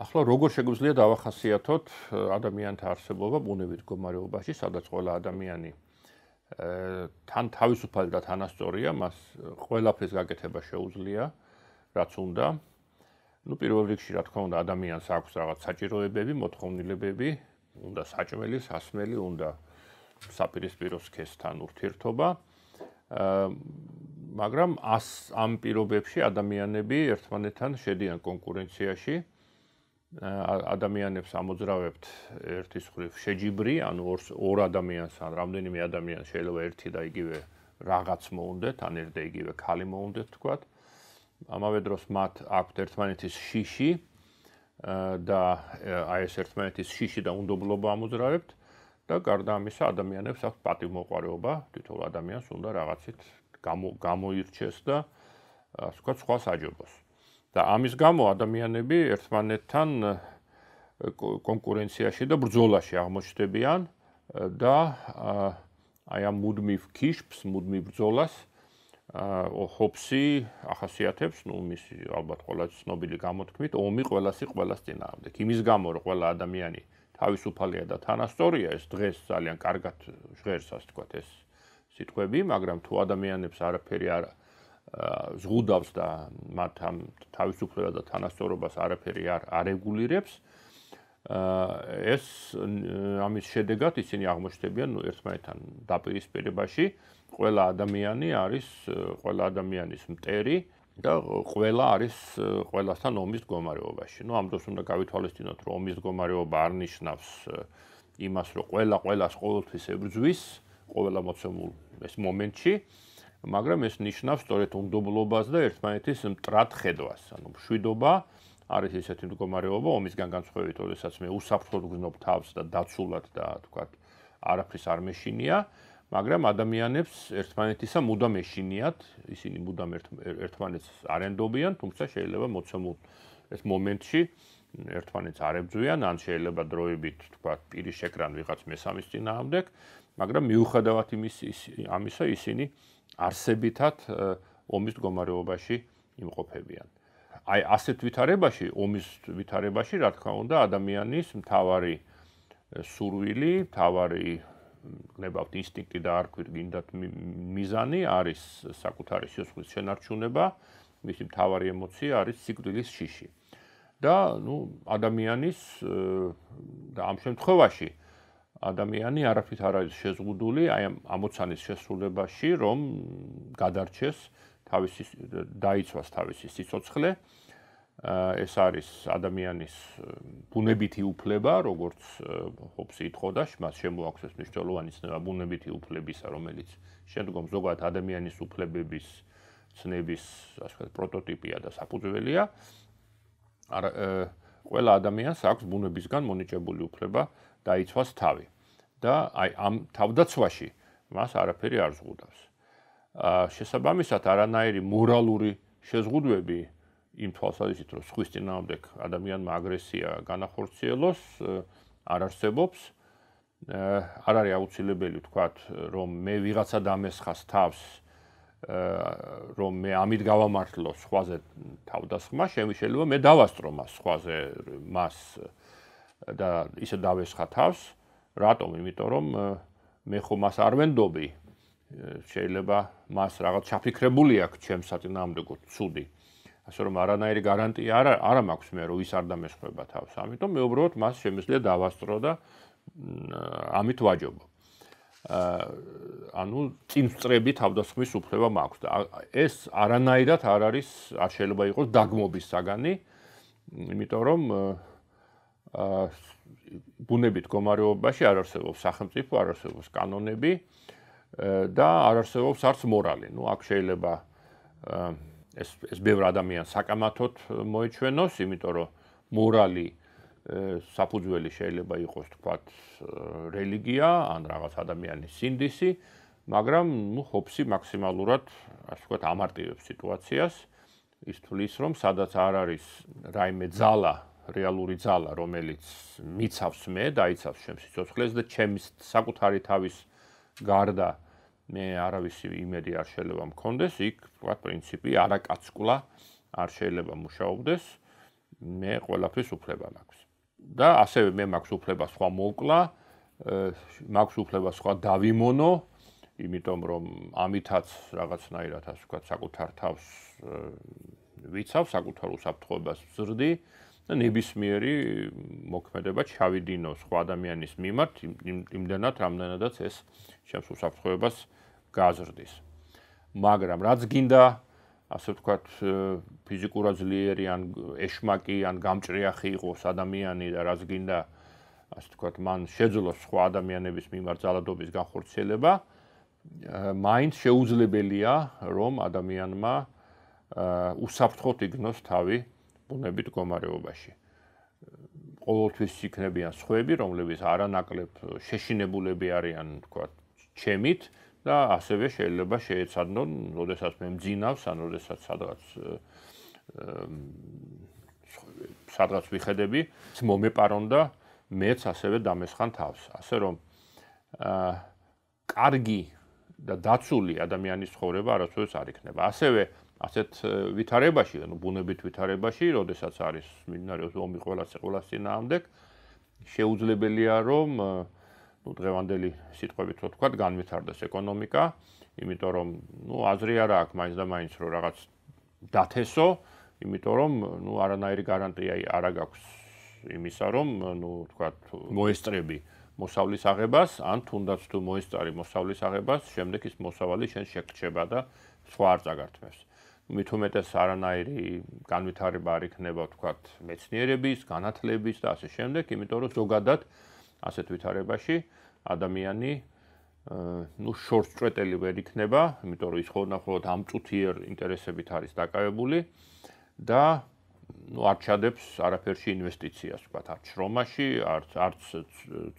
ახლა როგორ შეგვიძლია დავახასიათოთ ადამიანთა არსებობა ბუნებით მდგომარეობაში, სადაც ყველა ადამიანი თან თავისუფალი და თანასწორია, მას ყველაფერს გაკეთება შეუძლია, რაც უნდა. პირველ რიგში, რა თქმა უნდა, ადამიანს აქვს რაღაც საჭიროებები, მოთხოვნილებები, უნდა საჭმელი, სასმელი, უნდა საპირისპირო სქესთან ურთიერთობა. მაგრამ ამ პირობებში ადამიანები ერთმანეთთან შედიან კონკურენციაში. ადამიანებს ამოძრავებთ ერთის მხრივ შეჯიბრი, ანუ ორ ადამიანს ან რამდენიმე ადამიანს შეიძლება ერთი და იგივე რაღაც მოუნდეთ, ან ერთ და იგივე ქალი მოუნდეთ, თქვათ. ამავე დროს მათ აქვთ ერთმანეთის შიში და აი ეს ერთმანეთის შიში და უნდობლობა ამოძრავებთ და გარდა ამისა ადამიანებს აქვთ პატივმოყვარეობა, თითოეულ ადამიანს უნდა რაღაცით გამოირჩეს და ასე ვთქვათ, სხვა საჯობოს. და ამის გამო ადამიანები ერთმანეთთან კონკურენციაში და ბრძოლაში აღმოჩნდებიან და აი ამ მუდმივ ქიშფს, მუდმივ ბრძოლას ჰობსი ახასიათებს, მისი ალბათ ყველაზე ცნობილი გამოთქმით, ომი ყველასი ყველას წინააღმდეგ. იმის გამო, რომ ყველა ადამიანი თავისუფალია და თანასწორია, ეს დღეს ძალიან კარგად ჟღერს, ასე ვთქვათ, ეს სიტყვები, მაგრამ თუ ადამიანებს არაფერი არ ზღუდავს და მათ ამ თავისუფლებას და თანასწორობას არაფერი არ არეგულირებს, ეს ამის შედეგად ისინი აღმოჩნდებიან ერთმანეთთან დაპირისპირებაში. ყველა ადამიანი არის ყველა ადამიანის მტერი და ყველა არის ყველასთან ომის მდგომარეობაში. ამ დროს უნდა გავითვალისწინოთ, რომ ომის მდგომარეობა არ ნიშნავს იმას, რომ ყველას ყოველთვის ებრძვის, ყველა მოცემულ ეს მომენტში, მაგრამ ეს ნიშნავს სწორედ უნდობლობას და ერთმანეთის მტრად ხედვას. ანუ მშვიდობა არის ესეთი მდგომარეობა ომისგან განსხვავებით, როდესაც მე უსაფრთხოდ ვგრძნობ თავს და დაცულად და თქვათ არაფრის არ მეშინია, მაგრამ ადამიანებს ერთმანეთისა მუდამ ეშინიათ, ისინი მუდამ ერთმანეთს არ ენდობიან, თუმცა შეიძლება მოცემულ ეს მომენტში ერთმანეთს არ ებრძვიან, ან შეიძლება დროებით თქვათ პირის შეკრან ვიღაც მესამის წინააღმდეგ, მაგრამ მიუხედავად ამისა ისინი არსებითად ომის მდგომარეობაში იმყოფებიან. აი ასეთ ვითარებაში, ომის ვითარებაში, რა თქმა უნდა, ადამიანის მთავარი სურვილი, მთავარი გნებავთ ინსტინქტი და არ ვქვით გინდათ მიზანი არის საკუთარი სიცოცხლის შენარჩუნება, მისი მთავარი ემოცია არის სიკვდილის შიში. და ადამიანის და ამ შემთხვევაში ადამიანი არაფრით არ არის შეზღუდული აი ამ ამოცანის შესრულებაში, რომ გადარჩეს დაიცვას თავისი სიცოცხლე. ეს არის ადამიანის ბუნებითი უფლება, როგორც ჰობსი ითხოვდა, მას შემოაქვს ეს მნიშვნელოვანი ცნება ბუნებითი უფლებისა, რომელიც შემდგომ ზოგადად ადამიანის უფლებების ცნების, ასე ვთქვათ, პროტოტიპია და საფუძველია. ყველა ადამიანს აქვს ბუნებისგან მონიჭებული უფლება დაიცვას თავი და აი ამ თავდაცვაში მას არაფერი არ ზღუდავს. შესაბამისად, არანაირი მორალური შეზღუდვები იმ თვალსაზრისით, რომ სხვის წინააღმდეგ ადამიანმა აგრესია განახორციელოს, არ არსებობს. არ არის აუცილებელი ვთქვათ, რომ მე ვიღაცა დამესხას თავს, რომ მე ამით გავამართლო სხვაზე თავდასხმა, შეიძლება მე დავასწრო მას სხვაზე მას და ისე დავესხა თავს. რატომ? იმიტომ რომ მე ხო მას არ ვენდობი, შეიძლება მას რაღაც ჩაფიქრებული აქვს ჩემს საწინააღმდეგო ცუდი. ასე რომ არანაირი გარანტია არ მაქვს მე, რომ ის არ დამესხება თავს. ამიტომ მე უბრალოდ მას შემიძლია დავასწრო და ამით ვაჯობო. ანუ წინწრები თავდასხმის უფლება მაქვს და ეს არანაირად არ შეიძლება იყოს დაგმობის საგანი, იმიტომ რომ ბუნებით მდგომარეობაში არ არსებობს სახელმწიფო, არ არსებობს კანონები და არ არსებობს არც მორალი. აქ შეიძლება ეს ბევრ ადამიანს საკამათოდ მოეჩვენოს, იმიტომ რომ მორალი საფუძველი შეიძლება იყოს თქვათ რელიგია ან რაღაც ადამიანის სინდისი, მაგრამ ჰობსი მაქსიმალურად ასე ვთქვათ ამარტივებს სიტუაციას, ის თვლის რომ სადაც არ არის რაიმე ძალა, რეალური ძალა, რომელიც მიცავს მე, დაიცავს ჩემს სიცოცხლეს და ჩემს საკუთარი თავის გარდა მე არავისი იმედი არ შეიძლება მქონდეს, იქ თქვათ პრინციპი არაკაცკლა არ შეიძლება მუშაობდეს. მე ყველაფრის უფლება მაქვს. და ასევე მე მაქვს უფლება სხვა მოვკლა, მაქვს უფლება სხვა დავიმონო, იმიტომ რომ ამითაც რაღაცნაირად ასე ვთქვათ, საკუთარ თავს ვიცავ, საკუთარ უსაფრთხოებას ვზრდი და ნებისმიერი მოქმედება ჩავიდინო სხვა ადამიანის მიმართ, იმდენად, რამდენადაც ეს ჩემს უსაფრთხოებას გააზრდის. მაგრამ რაც გინდა, ასე ვთქვათ, ფიზიკურად ძლიერი ან ეშმაკი ან გამჭრიახი იყოს ადამიანი და რაც გინდა, ასე ვთქვათ, მან შეძლოს სხვა ადამიანების მიმართ ძალადობის განხორციელება, მაინც შეუძლებელია, რომ ადამიანმა უსაფრთხოდ იგნოს თავი ბუნებით მდგომარეობაში. ყოველთვის იქნებიან სხვები, რომლებიც არანაკლებ შეშინებულები არიან, ვთქვათ, ჩემით და ასევე შეიძლება შეეცადნონ, როდესაც მე მძინავს, ან როდესაც სადღაც ვიხედები, მომეპარონ და მეც ასევე დამესხან თავს. ასე რომ კარგი და დაცული ადამიანის ცხოვრება არასოდეს არ იქნება. ასევე ასეთ ვითარებაში, ანუ ბუნებით ვითარებაში, როდესაც არის მიმდინარეობს ომი ყველას წინააღმდეგ, შეუძლებელია რომ დღევანდელი სიტყვებით რო ვთქვათ, განვითარდეს ეკონომიკა, იმიტომ რომ აზრი არა აქვს მაინც და მაინც რომ რაღაც დათესო, იმიტომ რომ არანაირი გარანტია არ გაქვს იმისა, რომ ვთქვათ, მოესწრები მოსავლის აღებას, ან თუნდაც თუ მოესწარი მოსავლის აღებას, შემდეგ ის მოსავალი შენ შეგრჩება და სხვა არ წაგართმევს. მით უმეტეს არანაირი განვითარება არ იქნება, ვთქვათ, მეცნიერების, განათლების და ასე შემდეგ, იმიტომ რომ ზოგადად ასეთ ვითარებაში ადამიანი შორსწვეტელი ვერ იქნება, იმიტომ რომ ის ხოლმე ამწუთიერ ინტერესებით არის დაკავებული და არ ჩადებს არაფერში ინვესტიციას, ვთქვათ, არც შრომაში, არც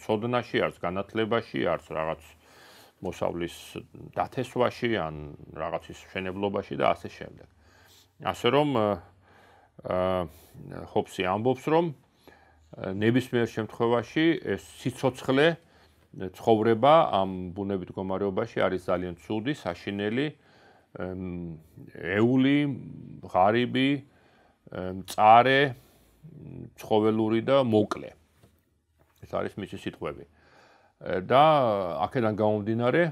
ცოდნაში, არც განათლებაში, არც რაღაც მოსავლის დათესვაში, ან რაღაცის მშენებლობაში და ასე შემდეგ. ასე რომ ჰობსი ამბობს, რომ ნებისმიერ შემთხვევაში ეს სიცოცხლე ცხოვრება ამ ბუნებით მდგომარეობაში არის ძალიან ცუდი, საშინელი, ეული, ღარიბი, მწარე, ცხოველური და მოკლე. ეს არის მისი სიტყვები. და აქედან გამომდინარე,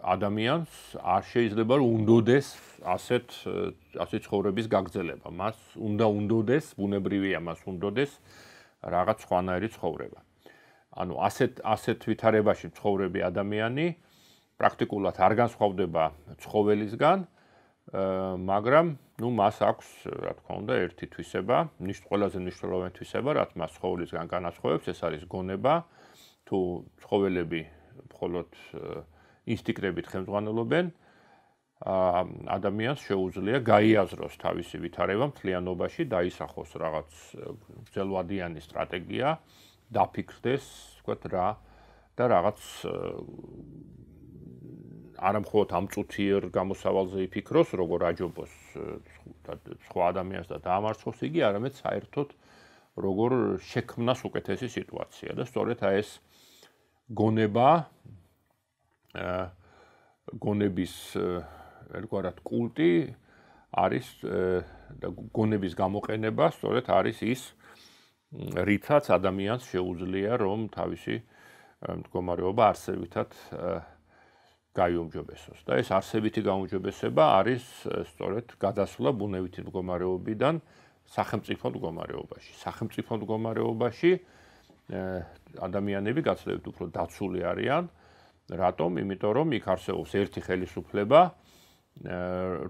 ადამიანს არ შეიძლება რომ უნდოდეს ასეთ ცხოვრების გაგრძელება. მას უნდა უნდოდეს, ბუნებრივია მას უნდოდეს რაღაც სხვანაირი ცხოვრება. ანუ ასეთ ვითარებაში მცხოვრები ადამიანი პრაქტიკულად არ განსხვავდება ცხოველისგან, მაგრამ მას აქვს, რა თქმა უნდა, ერთი თვისება, ყველაზე მნიშვნელოვანი თვისება, რაც მას ცხოველისგან განასხვავებს, ეს არის გონება. თუ ცხოველები მხოლოდ ინსტინქტებით ხელმძღვანელობენ, ადამიანს შეუძლია გაიაზროს თავისი ვითარება მთლიანობაში, დაისახოს რაღაც გრძელვადიანი სტრატეგია, დაფიქრდეს, ვთქვათ, რა და რაღაც არა მხოლოდ ამწუთიერ გამოსავალზე იფიქროს, როგორ აჯობოს სხვა ადამიანს და დაამარცხოს იგი, არამედ საერთოდ როგორ შექმნას უკეთესი სიტუაცია და სწორედ ეს გონების ერთგვარად კულტი არის და გონების გამოყენება სწორედ არის ის რითაც ადამიანს შეუძლია რომ თავისი მდგომარეობა არსებითად გაიუმჯობესოს და ეს არსებითი გაუმჯობესება არის სწორედ გადასვლა ბუნებითი მდგომარეობიდან სახელმწიფო მდგომარეობაში. სახელმწიფო მდგომარეობაში ადამიანები გაცილებით უფრო დაცული არიან. რატომ? იმიტომ რომ იქ არსებობს ერთი ხელისუფლება,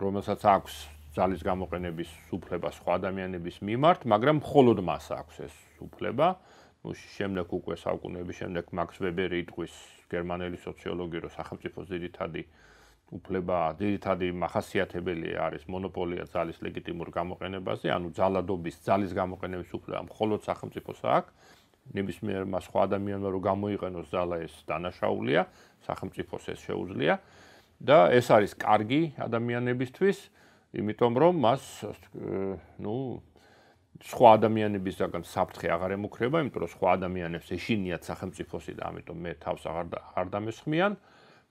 რომელსაც აქვს ძალის გამოყენების უფლება სხვა ადამიანების მიმართ, მაგრამ მხოლოდ მას აქვს ეს უფლება. შემდეგ უკვე საუკუნეების შემდეგ მაქს ვებერი იტყვის გერმანელი სოციოლოგი, რომ სახელმწიფოს ძირითადი მახასიათებელი არის მონოპოლია ძალის ლეგიტიმურ გამოყენებაზე, ანუ ძალის გამოყენების უფლება მხოლოდ სახელმწიფოს აქვს. ნებისმიერმა სხვა ადამიანმა რომ გამოიყენოს ძალა ეს დანაშაულია, სახელმწიფოს ეს შეუძლია და ეს არის კარგი ადამიანებისთვის, იმიტომ რომ მას სხვა ადამიანებისგან საფრთხე აღარ ემუქრება, იმიტომ რომ სხვა ადამიანებს ეშინიათ სახელმწიფოსი და ამიტომ მე თავს აღარ დამესხმიან,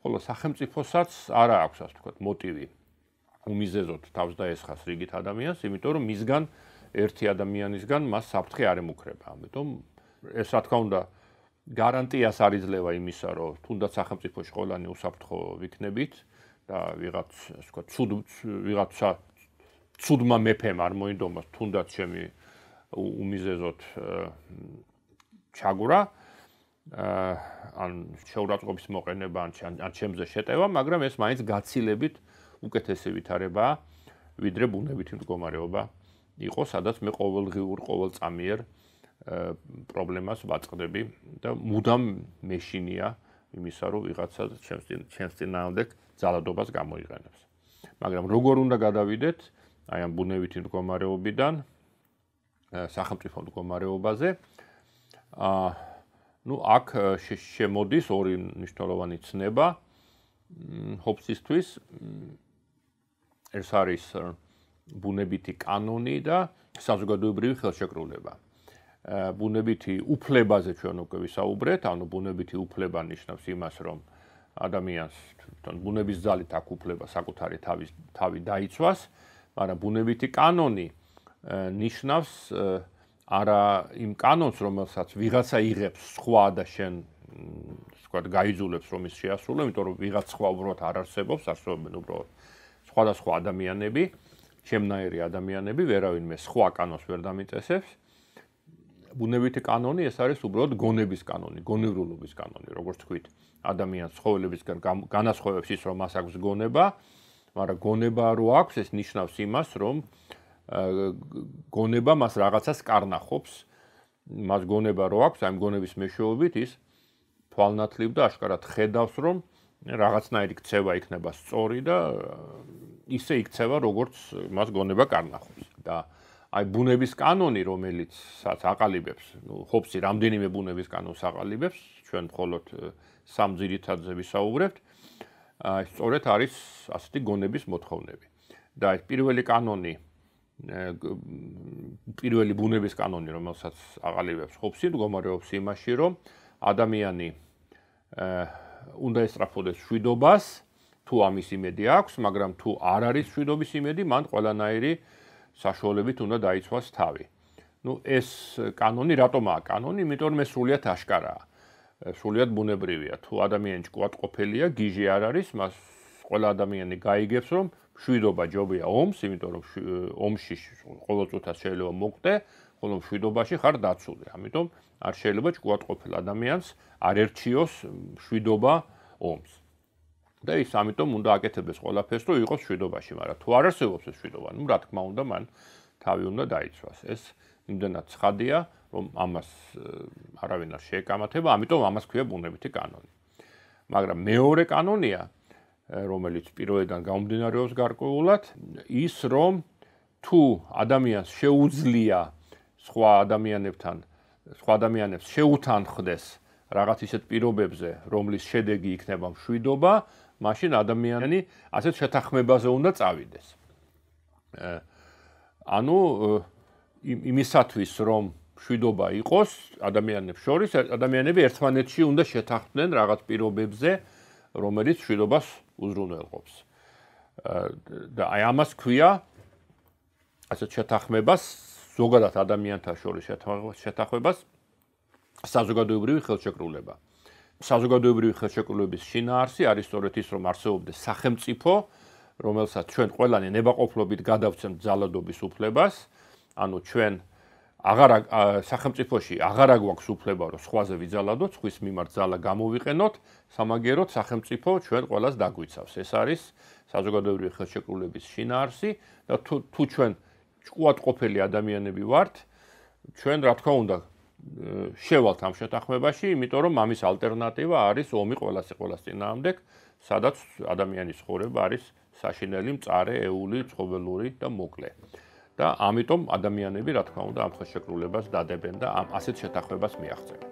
ხოლო სახელმწიფოსაც არა აქვს ასე ვთქვათ მოტივი უმიზეზოდ თავს დაესხას რიგით ადამიანს, იმიტომ რომ მისგან ერთი ადამიანისგან მას საფრთხე არ ემუქრება. ამიტომ ეს რა თქმა უნდა გარანტიას არ იძლევა იმისა, რომ თუნდაც სახელმწიფოში ყველანი უსაფრთხო ვიქნებით და ვიღაცა ცუდმა მეფემ არ მოინდომას თუნდაც ჩემი უმიზეზოდ ჩაგვრა ან შეურაცხყოფის მოყენება ან ჩემზე შეტევა, მაგრამ ეს მაინც გაცილებით უკეთესი ვითარებაა, ვიდრე ბუნებითი მდგომარეობა იყო, სადაც მე ყოველდღიურ, ყოველწამიერ პრობლემას ვაწყდები და მუდამ მეშინია იმისა, რომ ვიღაცა ჩემს წინააღმდეგ ძალადობას გამოიყენებს. მაგრამ როგორ უნდა გადავიდეთ აი ამ ბუნებითი მდგომარეობიდან სახელმწიფო მდგომარეობაზე? აქ შემოდის ორი მნიშვნელოვანი ცნება ჰობსისთვის. ეს არის ბუნებითი კანონი და საზოგადოებრივი ხელშეკრულება. ბუნებითი უფლებაზე ჩვენ უკვე ვისაუბრეთ, ანუ ბუნებითი უფლება ნიშნავს იმას, რომ ადამიანს ბუნების ძალით აქვს უფლება საკუთარი თავი დაიცვას, მაგრამ ბუნებითი კანონი ნიშნავს არა იმ კანონს, რომელსაც ვიღაცა იღებს სხვა და შენ ვთქვათ გაიძულებს რომ ის შეასრულო, იმიტომ რომ ვიღაც სხვა უბრალოდ არ არსებობს, არსებობენ უბრალოდ სხვადასხვა ადამიანები, ჩემნაირი ადამიანები, ვერავინმე სხვა კანონს ვერ დამიწესებს. ბუნებითი კანონი ეს არის უბრალოდ გონების კანონი, გონებრივობის კანონი, როგორც თქვით, ადამიანს ცხოველებისგან განასხვავებს ის, რომ მას აქვს გონება, მაგრამ გონება რო აქვს, ეს ნიშნავს იმას, რომ გონება მას რაღაცას კარნახობს, მას გონება რო აქვს, აი გონების მეშვეობით ის თვალნათლივ და აშკარად ხედავს, რომ რაღაცნაირი ქცევა იქნება სწორი და ისე იქცევა, როგორც მას გონება კარნახობს. და აი ბუნების კანონი, რომელიც აყალიბებს, ჰობსი რამდენიმე ბუნების კანონს აყალიბებს, ჩვენ მხოლოდ სამ ძირითადზე ვისაუბრებთ, სწორედ არის ასეთი გონების მოთხოვნები. და ეს პირველი კანონი, პირველი ბუნების კანონი, რომელსაც აყალიბებს ჰობსი, მდგომარეობს იმაში, რომ ადამიანი უნდა ესწრაფოდეს მშვიდობას, თუ ამის იმედი აქვს, მაგრამ თუ არ არის მშვიდობის იმედი, მან ყველანაირი საშუალებით უნდა დაიცვას თავი. ეს კანონი რატომაა კანონი? იმიტომ რომ ეს სრულიად აშკარაა. სრულიად ბუნებრივია. თუ ადამიანი ჭკუატყოფელია, გიჟი არ არის, მას ყველა ადამიანი გაიგებს, რომ მშვიდობა ჯობია ომს, იმიტომ რომ ომში ყოველ წუთას შეიძლება მოკვდე, ხოლო მშვიდობაში ხარ დაცული. ამიტომ არ შეიძლება ჭკუატყოფელ ადამიანს არ ერჩიოს მშვიდობა ომს. და ის ამიტომ უნდა აკეთებდეს ყველაფერს, რომ იყოს მშვიდობაში, მაგრამ თუ არ არსებობს ეს მშვიდობა, რა თქმა უნდა, მან თავი უნდა დაიცვას. ეს იმდენად ცხადია, რომ ამას არავინ არ შეეკამათება, ამიტომ ამას ქვია ბუნებითი კანონი. მაგრამ მეორე კანონია, რომელიც პირველიდან გამომდინარეობს გარკვეულად, ის რომ თუ ადამიანს შეუძლია სხვა ადამიანებს შეუთანხმდეს რაღაც ისეთ პირობებზე, რომლის შედეგი იქნება მშვიდობა, მაშინ ადამიანი ასეთ შეთანხმებაზე უნდა წავიდეს. ანუ იმისათვის, რომ მშვიდობა იყოს ადამიანებს შორის, ადამიანები ერთმანეთში უნდა შეთანხმდნენ რაღაც პირობებზე, რომელიც მშვიდობას უზრუნველყოფს. და აი ამას ქვია ასეთ შეთანხმებას, ზოგადად ადამიანთა შორის შეთანხმებას საზოგადოებრივი ხელშეკრულება. საზოგადოებრივი ხელშეკრულების შინაარსი არის სწორედ ის, რომ არსებობდეს სახელმწიფო, რომელსაც ჩვენ ყველანი ნებაყოფლობით გადავცემთ ძალადობის უფლებას, ანუ ჩვენ სახელმწიფოში აღარ აგვაქვს უფლება, რომ სხვაზე ვიძალადოთ, სხვის მიმართ ძალა გამოვიყენოთ, სამაგიეროდ სახელმწიფო ჩვენ ყველას დაგვიცავს. ეს არის საზოგადოებრივი ხელშეკრულების შინაარსი და თუ ჩვენ ჭკუატყოფელი ადამიანები ვართ, ჩვენ რა თქმა უნდა შევალთ ამ შეთანხმებაში, იმიტომ რომ ამის ალტერნატივა არის ომი ყველას წინააღმდეგ, სადაც ადამიანის ცხოვრება არის საშინელი, მწარე, ეული, ცხოველური და მოკლე. და ამიტომ ადამიანები რა თქმა უნდა ამ ხელშეკრულებას დადებენ და ასეთ შეთანხმებას მიაღწევენ.